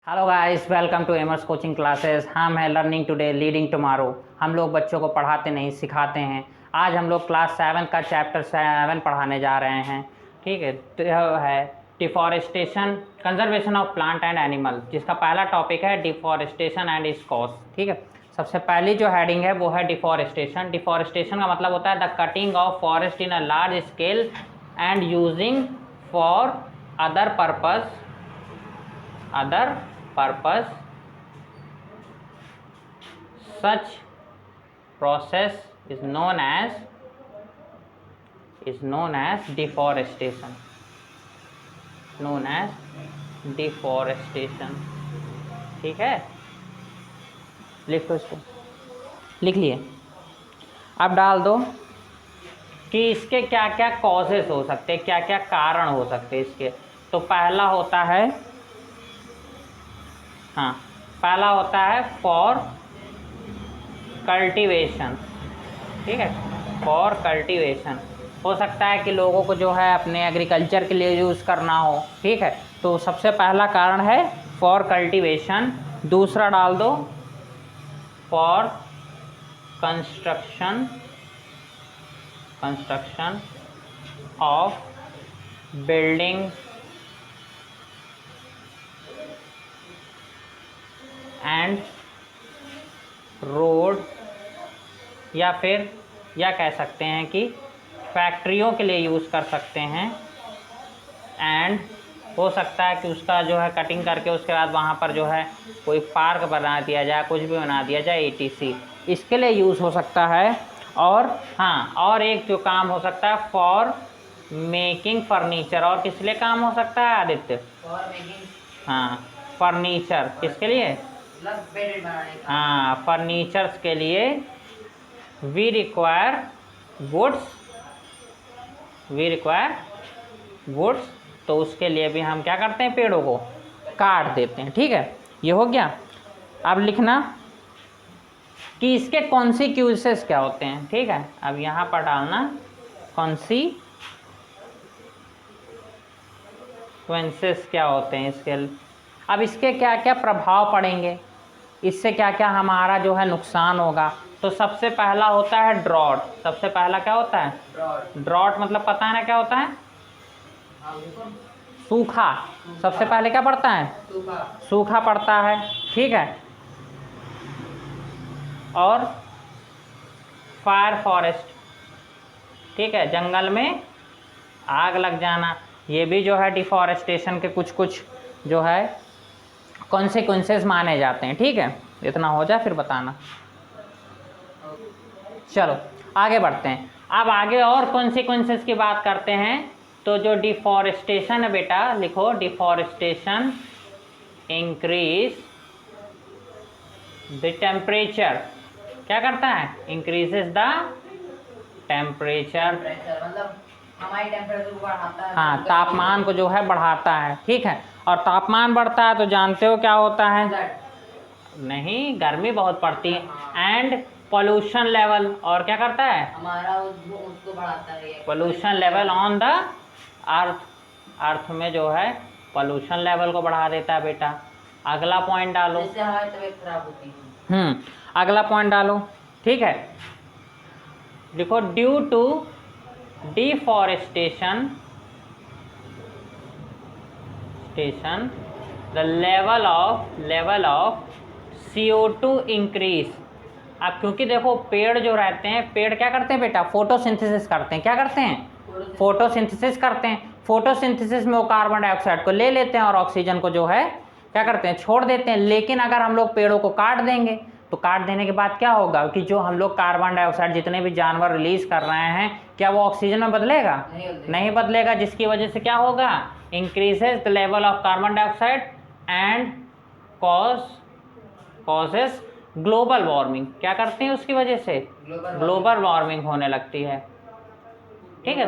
Hello guys, welcome to Aimers coaching classes. हम हैं learning today leading tomorrow. हम लोग बच्चों को पढ़ाते नहीं सिखाते हैं। आज हम लोग क्लास 7 का चैप्टर 7 पढ़ाने जा रहे हैं। ठीक है, तो यह है deforestation, conservation of plant and animal, जिसका पहला टॉपिक है डिफॉरेस्टेशन एंड इट्स कॉज। ठीक है, सबसे पहली जो हेडिंग है वो है डिफॉरेस्टेशन। डिफॉरेस्टेशन का मतलब होता है the cutting of forest in a large scale and using for other purpose such process is known as deforestation. ठीक है, लिखो इसको, लिख लिए। अब डाल दो कि इसके क्या क्या कॉजेस हो सकते हैं, क्या क्या कारण हो सकते हैं इसके। तो पहला होता है फॉर कल्टीवेशन। ठीक है, फॉर कल्टीवेशन हो सकता है कि लोगों को जो है अपने एग्रीकल्चर के लिए यूज़ करना हो। ठीक है, तो सबसे पहला कारण है फॉर कल्टीवेशन। दूसरा डाल दो for construction of building and road, या कह सकते हैं कि फैक्ट्रियों के लिए यूज़ कर सकते हैं। एंड हो सकता है कि उसका जो है कटिंग करके उसके बाद वहाँ पर जो है कोई पार्क बना दिया जाए, कुछ भी बना दिया जाए, etc, इसके लिए यूज़ हो सकता है। और एक जो काम हो सकता है फॉर मेकिंग फर्नीचर। और किस लिए काम हो सकता है आदित्य? फर्नीचर किसके लिए? फर्नीचर्स के लिए वी रिक्वायर वुड्स। तो उसके लिए भी हम क्या करते हैं, पेड़ों को काट देते हैं। ठीक है, ये हो गया। अब लिखना कि इसके कॉन्सिक्वेंसेस क्या होते हैं। ठीक है, अब यहाँ पर डालना कॉन्सिक्वेंसेस क्या होते हैं इसके। अब इसके क्या क्या प्रभाव पड़ेंगे, इससे क्या क्या हमारा जो है नुकसान होगा। तो सबसे पहला होता है ड्रॉट। सबसे पहला क्या होता है? ड्रॉट मतलब पता है ना क्या होता है? सूखा। सबसे पहले क्या पड़ता है? सूखा पड़ता है। ठीक है, और फायर फॉरेस्ट। ठीक है, जंगल में आग लग जाना, ये भी जो है डिफॉरेस्टेशन के कुछ जो है कॉन्सिक्वेंसेस माने जाते हैं। ठीक है, इतना हो जाए फिर बताना। चलो आगे बढ़ते हैं। अब आगे और कॉन्सिक्वेंसेस की बात करते हैं। तो जो डिफॉरेस्टेशन है बेटा, लिखो डिफॉरेस्टेशन इंक्रीज द टेम्परेचर। क्या करता है? इंक्रीजेस द टेम्परेचर, मतलब हमारी टेम्परेचर को बढ़ाता है। तापमान को जो है बढ़ाता है। ठीक है, और तापमान बढ़ता है तो जानते हो क्या होता है? नहीं, गर्मी बहुत पड़ती है। एंड पोल्यूशन लेवल, और क्या करता है? हमारा उसको बढ़ाता है। Pollution level on the earth में जो है पोल्यूशन लेवल को बढ़ा देता है बेटा। अगला पॉइंट डालो। जैसे हमारी तबीयत खराब होती है। अगला पॉइंट डालो। ठीक है, देखो due to deforestation the level of CO2 increase. अब क्योंकि देखो पेड़ जो रहते हैं, पेड़ क्या करते हैं बेटा? फोटोसिंथेसिस करते हैं। क्या करते हैं? फोटोसिंथेसिस करते हैं। फोटोसिंथेसिस में वो कार्बन डाइऑक्साइड को ले लेते हैं और ऑक्सीजन को जो है क्या करते हैं? छोड़ देते हैं। लेकिन अगर हम लोग पेड़ों को काट देंगे तो काट देने के बाद क्या होगा कि जो हम लोग कार्बन डाइऑक्साइड जितने भी जानवर रिलीज कर रहे हैं, क्या वो ऑक्सीजन में बदलेगा? नहीं बदलेगा, जिसकी वजह से क्या होगा? Increases the level of carbon dioxide and causes global warming. क्या करते हैं उसकी वजह से? ग्लोबल वार्मिंग होने लगती है। ठीक है,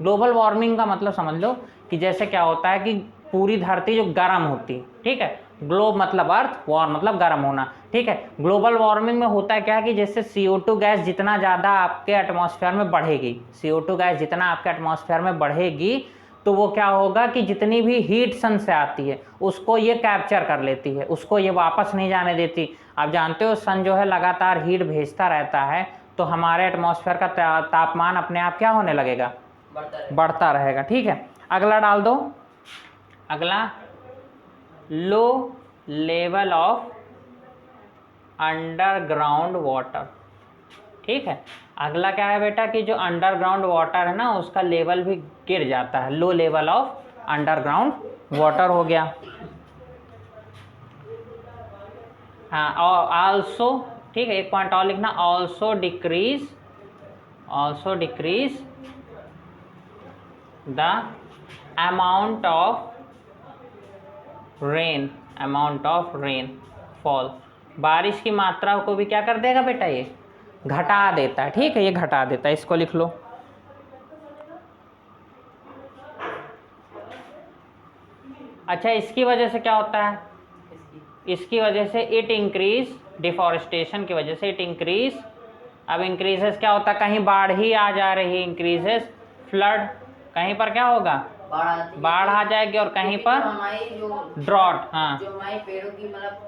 ग्लोबल वार्मिंग का मतलब समझ लो कि जैसे क्या होता है कि पूरी धरती जो गर्म होती है। ठीक है, ग्लोब मतलब अर्थ, वॉर मतलब गर्म होना। ठीक है, ग्लोबल वार्मिंग में होता है क्या कि जैसे CO2 गैस जितना ज़्यादा आपके एटमॉस्फेयर में बढ़ेगी, CO2 गैस जितना आपके एटमॉस्फेयर में बढ़ेगी तो वो क्या होगा कि जितनी भी हीट सन से आती है उसको ये कैप्चर कर लेती है, उसको ये वापस नहीं जाने देती। आप जानते हो सन जो है लगातार हीट भेजता रहता है, तो हमारे एटमॉस्फेयर का तापमान अपने आप क्या होने लगेगा, बढ़ता रहेगा। ठीक है, अगला डाल दो। अगला, low level of underground water. ठीक है, अगला क्या है बेटा कि जो अंडरग्राउंड वाटर है ना उसका लेवल भी गिर जाता है, low level of underground water हो गया। हाँ, और आल्सो, ठीक है, एक पॉइंट और लिखना, also decrease the amount of rain fall. बारिश की मात्रा को भी क्या कर देगा बेटा, ये घटा देता है। ठीक है, ये घटा देता है, इसको लिख लो। अच्छा, इसकी वजह से क्या होता है, इसकी वजह से इट इंक्रीज, डिफॉरेस्टेशन की वजह से इट इंक्रीज। अब इंक्रीजेस क्या होता है, कहीं बाढ़ ही आ जा रही है, इंक्रीजेस फ्लड, कहीं पर क्या होगा, बाढ़ आ जाएगी, और कहीं पर ड्रॉट। हाँ, जो हमारे पेड़ों की मतलब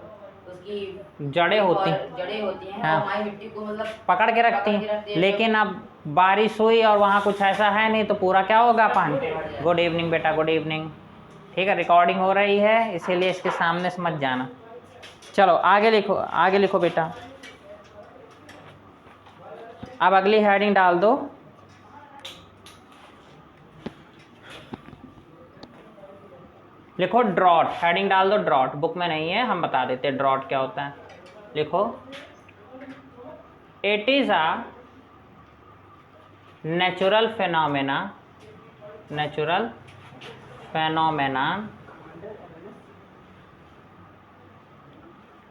उसकी जड़ें होती हैं, हाँ, हमारी मिट्टी को मतलब पकड़ के रखती हैं। लेकिन अब बारिश हुई और वहाँ कुछ ऐसा है नहीं, तो पूरा क्या होगा, पानी। गुड इवनिंग बेटा, गुड इवनिंग। ठीक है, रिकॉर्डिंग हो रही है इसीलिए इसके सामने से मत जाना। चलो आगे लिखो, आगे लिखो बेटा। अब अगली हेडिंग डाल दो, लिखो ड्रॉट। हेडिंग डाल दो ड्रॉट, बुक में नहीं है, हम बता देते हैं ड्रॉट क्या होता है। लिखो, it is a natural phenomena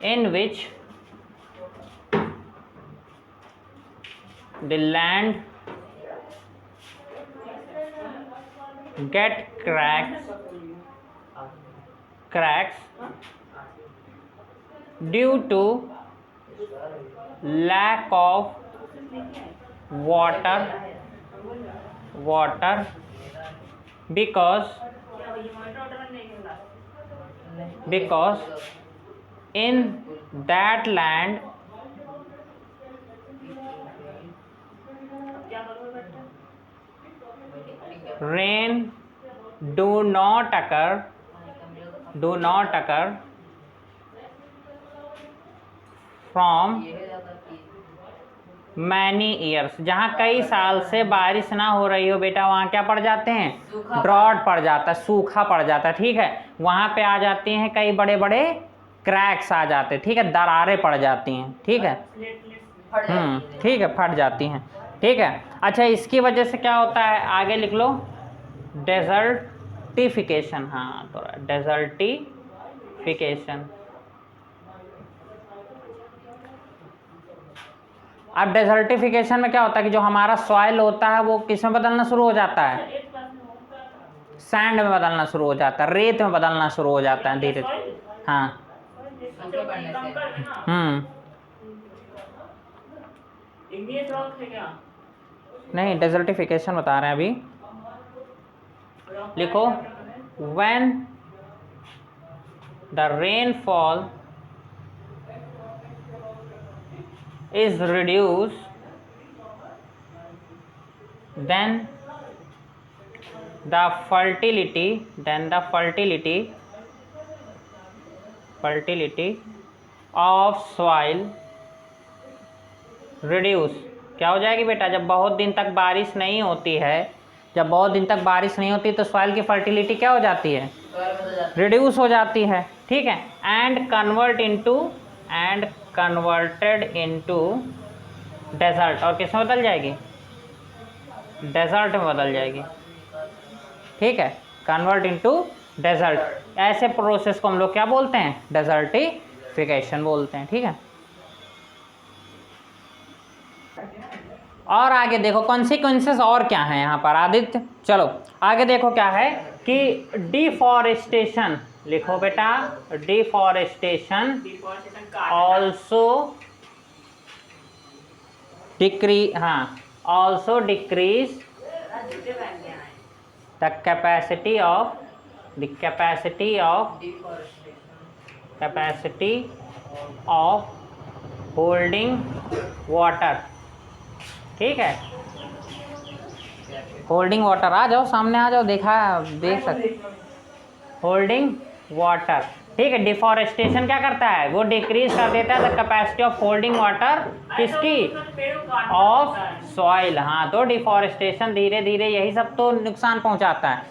in which the land get cracks due to lack of water because in that land rain do not occur from many years। जहाँ कई साल से बारिश ना हो रही हो बेटा, वहाँ क्या पड़ जाते हैं, ड्रॉट पड़ जाता है, सूखा पड़ जाता है। ठीक है, वहाँ पे आ जाती हैं कई बड़े बड़े क्रैक्स आ जाते हैं। ठीक है, दरारें पड़ जाती हैं। ठीक है, ठीक है, फट जाती हैं। ठीक है, अच्छा, इसकी वजह से क्या होता है, आगे लिख लो, डेजर्टिफिकेशन। हाँ, तो डेजर्टिफिकेशन। अब डेजर्टिफिकेशन में क्या होता है कि जो हमारा सॉइल होता है वो किस में बदलना शुरू हो जाता है, सैंड में बदलना शुरू हो जाता है, रेत में बदलना शुरू हो जाता है धीरे धीरे। हाँ, नहीं, डेजर्टिफिकेशन बता रहे हैं अभी। लिखो, when the rainfall is reduced, then the fertility of soil reduce। क्या हो जाएगी बेटा, जब बहुत दिन तक बारिश नहीं होती है, तो सॉइल की फर्टिलिटी क्या हो जाती है, रिड्यूस हो जाती है। ठीक है, एंड कन्वर्टेड इनटू डेजर्ट, और किस में बदल जाएगी, डेजर्ट में बदल जाएगी। ठीक है, कन्वर्ट इनटू डेजर्ट। ऐसे प्रोसेस को हम लोग क्या बोलते हैं, डेजर्टिफिकेशन बोलते हैं। ठीक है, और आगे देखो कॉन्सिक्वेंसेस और क्या हैं यहाँ पर आदित्य। चलो आगे देखो क्या है कि डिफॉरेस्टेशन। लिखो बेटा, deforestation also decrease the capacity of holding water. ठीक है, होल्डिंग वाटर, आ जाओ सामने आ जाओ, देख सकते, होल्डिंग वाटर। ठीक है, डिफॉरेस्टेशन क्या करता है, वो डिक्रीज कर देता है the capacity of holding water, किसकी, ऑफ सॉइल। हाँ, तो डिफॉरेस्टेशन धीरे धीरे यही सब तो नुकसान पहुंचाता है।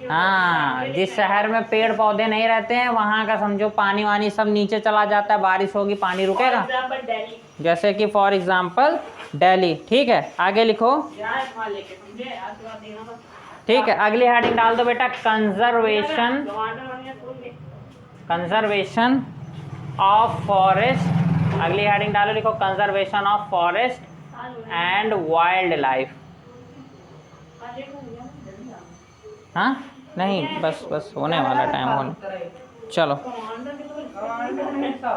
हाँ, जिस शहर में पेड़ पौधे नहीं रहते हैं वहाँ का समझो पानी वानी सब नीचे चला जाता है, बारिश होगी पानी रुकेगा, जैसे कि फॉर एग्जाम्पल दिल्ली। ठीक है, आगे लिखो। ठीक है, अगली हेडिंग डाल दो बेटा, कंजर्वेशन ऑफ फॉरेस्ट। अगली हेडिंग डालो, लिखो conservation of forest and wild life. हाँ नहीं, बस होने वाला टाइम होने, चलो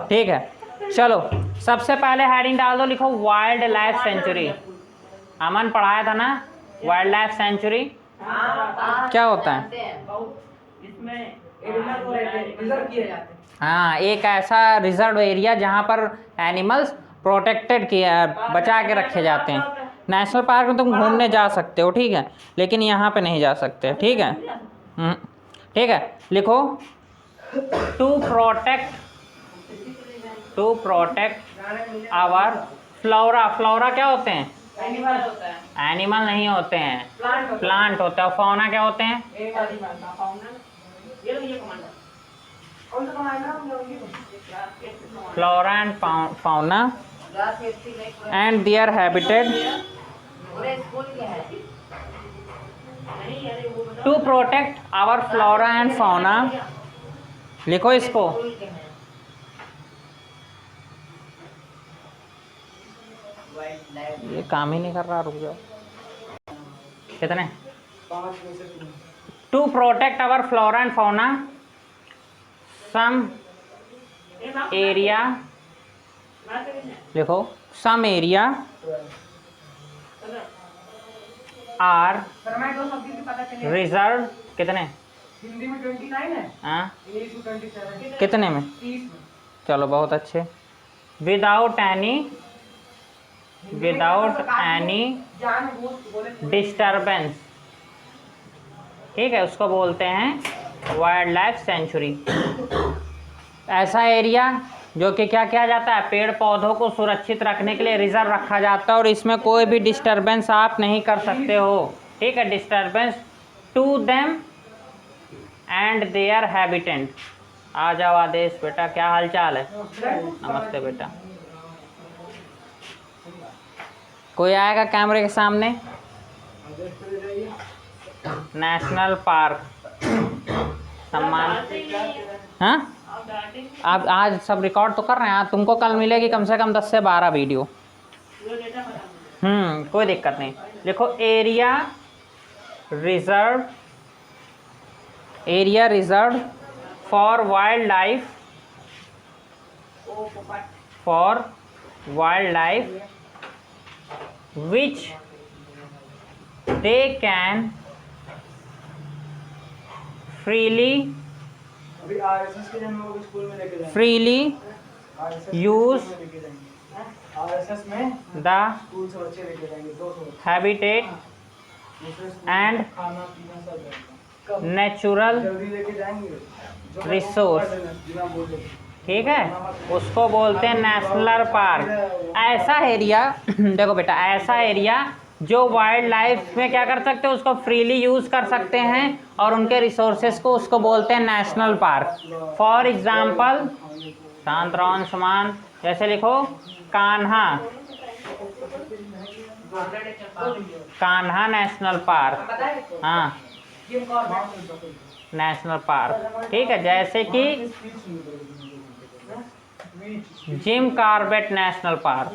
ठीक है। चलो सबसे पहले हेडिंग डाल दो, लिखो वाइल्ड लाइफ सेंचुरी। अमन पढ़ाया था ना वाइल्ड लाइफ सेंचुरी क्या होता है? हाँ, एक ऐसा रिजर्व एरिया जहाँ पर एनिमल्स प्रोटेक्टेड किया, बचा के रखे जाते हैं। नेशनल पार्क में तुम घूमने जा सकते हो, ठीक है, लेकिन यहाँ पे नहीं जा सकते। ठीक है, ठीक है, लिखो to protect our flora. Flora क्या होते हैं? एनिमल नहीं होते हैं, प्लांट होते हैं। फौना क्या होते हैं? Flora and fauna and their habitat. To protect our flora and fauna, लिखो इसको। ये काम ही नहीं कर रहा, रुक जाओ। कितने? To protect our flora and fauna, some area, लिखो सम एरिया आर रिजर्व। कितने? हिंदी में 29 है, हाँ, इंग्लिश में 27। कितने में? 30 में। चलो बहुत अच्छे। Without any disturbance. ठीक है, उसको बोलते हैं वाइल्ड लाइफ सेंचुरी। ऐसा एरिया जो कि क्या किया जाता है, पेड़ पौधों को सुरक्षित रखने के लिए रिजर्व रखा जाता है और इसमें कोई भी डिस्टर्बेंस आप नहीं कर सकते हो। ठीक है, disturbance to them and their habitant. आ जाओ आदेश बेटा, क्या हाल चाल है? नमस्ते बेटा। कोई आएगा कैमरे के सामने? नेशनल पार्क सम्मान। हाँ, आप आज सब रिकॉर्ड तो कर रहे हैं, तुमको कल मिलेगी कम से कम 10 से 12 वीडियो। कोई दिक्कत नहीं। लिखो area reserve for wild life which they can freely अभी आरएसएस के जन्म को स्कूल में लेके जाएंगे। use आरएसएस में the स्कूल से बच्चे लेके जाएंगे 200 habitat and खाना पीना सब रहेगा। natural जल्दी लेके जाएंगे resource। ठीक है, उसको बोलते हैं नेशनल पार्क। ऐसा एरिया देखो बेटा, ऐसा एरिया जो वाइल्ड लाइफ में क्या कर सकते हैं, उसको फ्रीली यूज़ कर सकते हैं और उनके रिसोर्सेज को, उसको बोलते हैं नेशनल पार्क। फॉर एग्जांपल, शांत रहो अंशुमान, जैसे लिखो कान्हा नेशनल पार्क। हाँ, नेशनल पार्क। ठीक है, जैसे कि Jim Corbett national park,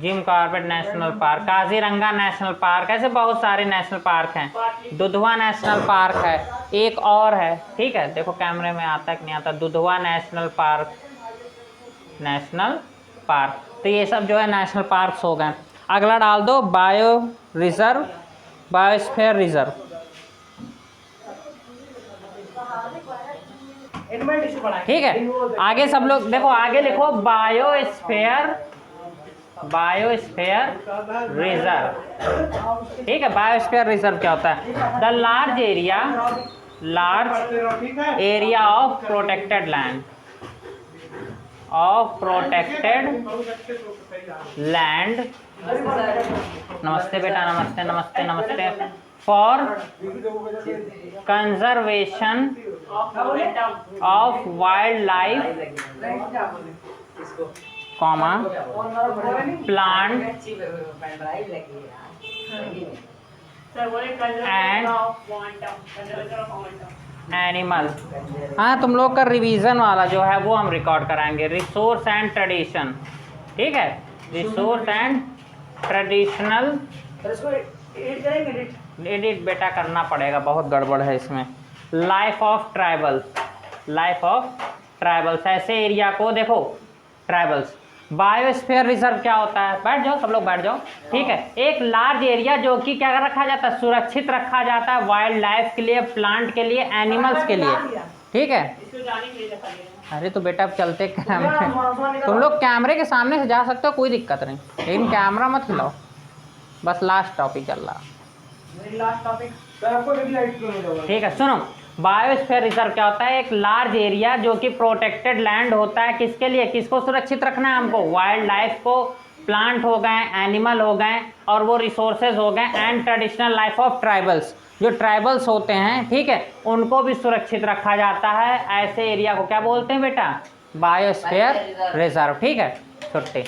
Jim Corbett national park, Kaziranga national park, ऐसे बहुत सारे नेशनल पार्क हैं। दुधवा नेशनल पार्क है, एक और है। ठीक है, देखो कैमरे में आता कि नहीं आता, दुधवा नेशनल पार्क। तो ये सब जो है नेशनल पार्क्स हो गए। अगला डाल दो रिजर्व, बायोस्फीयर रिजर्व। ठीक है, आगे सब लोग देखो, आगे लिखो बायोस्फीयर, बायोस्फीयर रिजर्व। ठीक है, बायोस्फीयर रिजर्व क्या होता है? The large area of protected land, of protected land. नमस्ते बेटा, नमस्ते नमस्ते नमस्ते। For conservation of wild life, comma plant and animal. हाँ, तुम लोग का रिवीजन वाला जो है वो हम रिकॉर्ड कराएंगे। रिसोर्स एंड ट्रेडिशन, ठीक है, रिसोर्स एंड ट्रेडिशनल। एडिट बेटा करना पड़ेगा, बहुत गड़बड़ है इसमें। Life of tribals, life of tribals, ऐसे एरिया को देखो ट्राइबल्स। बायोस्फीयर रिजर्व क्या होता है? बैठ जाओ सब लोग, बैठ जाओ। ठीक है, एक लार्ज एरिया जो कि क्या रखा जाता है? सुरक्षित रखा जाता है वाइल्ड लाइफ के लिए, प्लांट के लिए, एनिमल्स के लिए। ठीक है, अरे तो बेटा अब चलते कैमरे, तुम लोग कैमरे के सामने से जा सकते हो, कोई दिक्कत नहीं, लेकिन कैमरा मत हिलाओ। बस लास्ट टॉपिक चल रहा। ठीक है, सुनो, बायोस्फीयर रिजर्व क्या होता है? एक लार्ज एरिया जो कि प्रोटेक्टेड लैंड होता है। किसके लिए? किसको सुरक्षित रखना है हमको? वाइल्ड लाइफ को, प्लांट हो गए, एनिमल हो गए, और वो रिसोर्सेज हो गए, and traditional life of tribals, जो ट्राइबल्स होते हैं, ठीक है, उनको भी सुरक्षित रखा जाता है। ऐसे एरिया को क्या बोलते हैं बेटा? Biosphere reserve. ठीक है, छुट्टी।